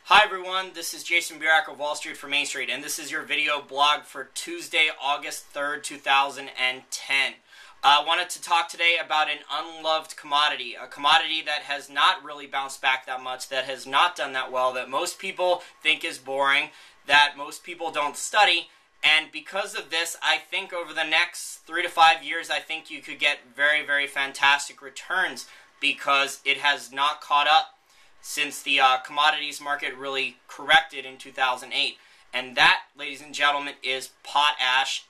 Hi everyone, this is Jason Burak of Wall Street for Main Street, and this is your video blog for Tuesday, August 3rd, 2010. I wanted to talk today about an unloved commodity, a commodity that has not really bounced back that much, that has not done that well, that most people think is boring, that most people don't study, and because of this, I think over the next 3 to 5 years, I think you could get very, very fantastic returns because it has not caught up since the commodities market really corrected in 2008. And that, ladies and gentlemen, is potash,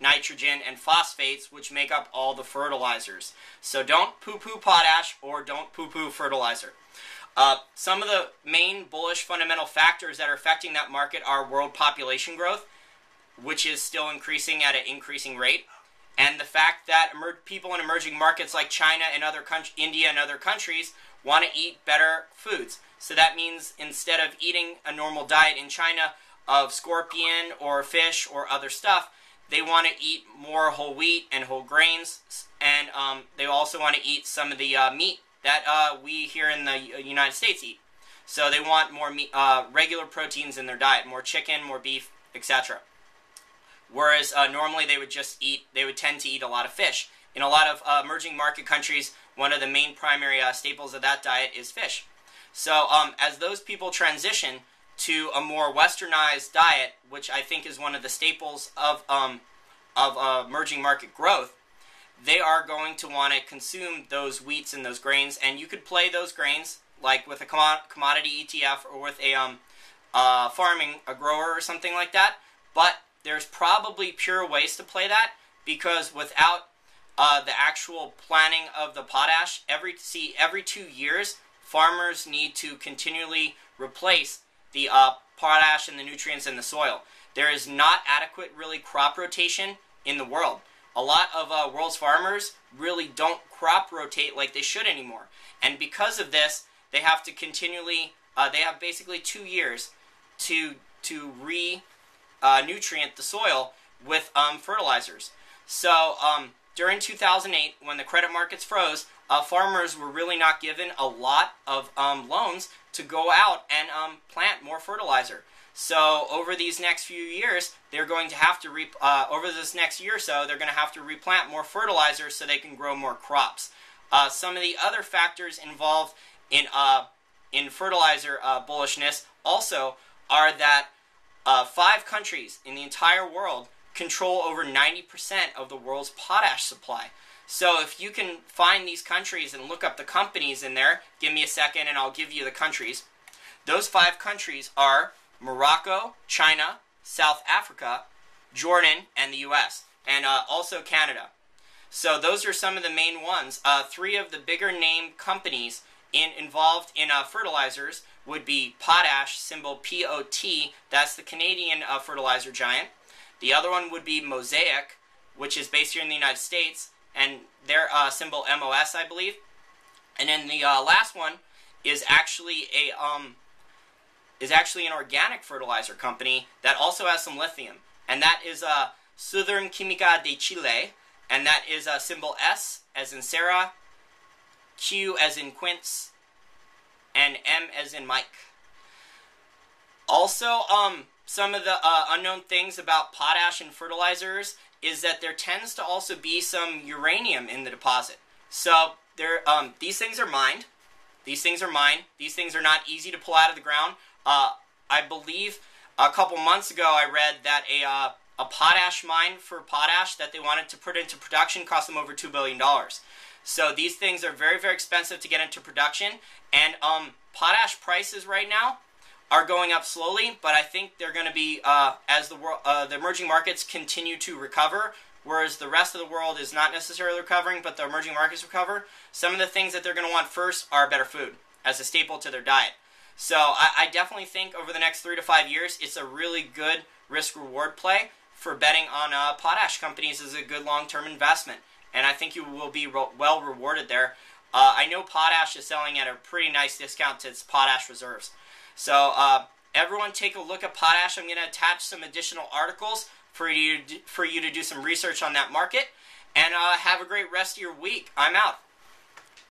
nitrogen, and phosphates, which make up all the fertilizers. So don't poo-poo potash or don't poo-poo fertilizer. Some of the main bullish fundamental factors that are affecting that market are world population growth, which is still increasing at an increasing rate, and the fact that people in emerging markets like China and India and other countries want to eat better foods. So that means instead of eating a normal diet in China of scorpion or fish or other stuff, they want to eat more whole wheat and whole grains, and they also want to eat some of the meat that we here in the United States eat. So they want more meat, regular proteins in their diet, more chicken, more beef, etc. Whereas normally they would tend to eat a lot of fish. In a lot of emerging market countries, one of the main primary staples of that diet is fish. So as those people transition to a more westernized diet, which I think is one of the staples of emerging market growth, they are going to want to consume those wheats and those grains, and you could play those grains like with a commodity ETF or with a grower or something like that, but there's probably pure ways to play that, because without the actual planning of the potash, every 2 years, farmers need to continually replace the potash and the nutrients in the soil. There is not adequate, really, crop rotation in the world. A lot of world's farmers really don't crop rotate like they should anymore. And because of this, they have to continually, they have basically 2 years to nutrient the soil with fertilizers. So during 2008, when the credit markets froze, farmers were really not given a lot of loans to go out and plant more fertilizer. So over these next few years, they're going to have to over this next year or so, they're going to have to replant more fertilizer so they can grow more crops. Some of the other factors involved in fertilizer bullishness also are that 5 countries in the entire world control over 90% of the world's potash supply. So if you can find these countries and look up the companies in there, give me a second and I'll give you the countries. Those 5 countries are Morocco, China, South Africa, Jordan, and the US, and also Canada. So those are some of the main ones. 3 of the bigger name companies involved in fertilizers would be Potash, symbol POT, that's the Canadian fertilizer giant. The other one would be Mosaic, which is based here in the United States, and their symbol MOS, I believe. And then the last one is actually an organic fertilizer company that also has some lithium, and that is Southern Química de Chile, and that is symbol S as in Sarah, Q as in Quince, and M as in Mike. Also, some of the unknown things about potash and fertilizers is that there tends to also be some uranium in the deposit. So these things are mined. These things are mined. These things are not easy to pull out of the ground. I believe a couple months ago I read that a potash mine for potash that they wanted to put into production cost them over $2 billion. So these things are very, very expensive to get into production, and potash prices right now are going up slowly, but I think they're going to be, as the emerging markets continue to recover, whereas the rest of the world is not necessarily recovering, but the emerging markets recover, some of the things that they're going to want first are better food as a staple to their diet. So I definitely think over the next 3 to 5 years, it's a really good risk-reward play for betting on potash companies as a good long-term investment. And I think you will be well rewarded there. I know potash is selling at a pretty nice discount to its potash reserves. So everyone take a look at potash. I'm going to attach some additional articles for you to do some research on that market. And have a great rest of your week. I'm out.